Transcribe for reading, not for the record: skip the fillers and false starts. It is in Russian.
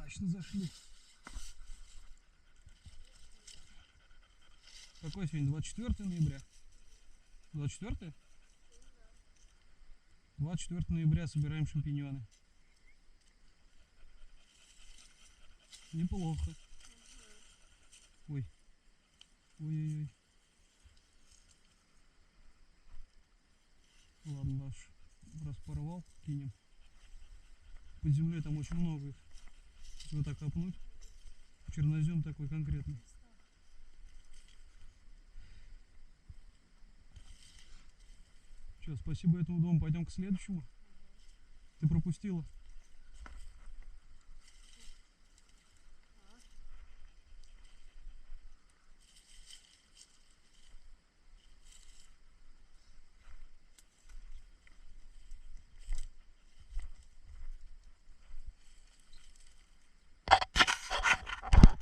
удачно зашли. Какой сегодня? 24 ноября? 24? 24 ноября собираем шампиньоны. Неплохо. Ой. Ой-ой-ой. Ладно, наш раз порвал, кинем. Под землей там очень много их. Если вот так копнуть. Чернозем такой конкретный. Все, спасибо этому дому. Пойдем к следующему. Ты пропустила?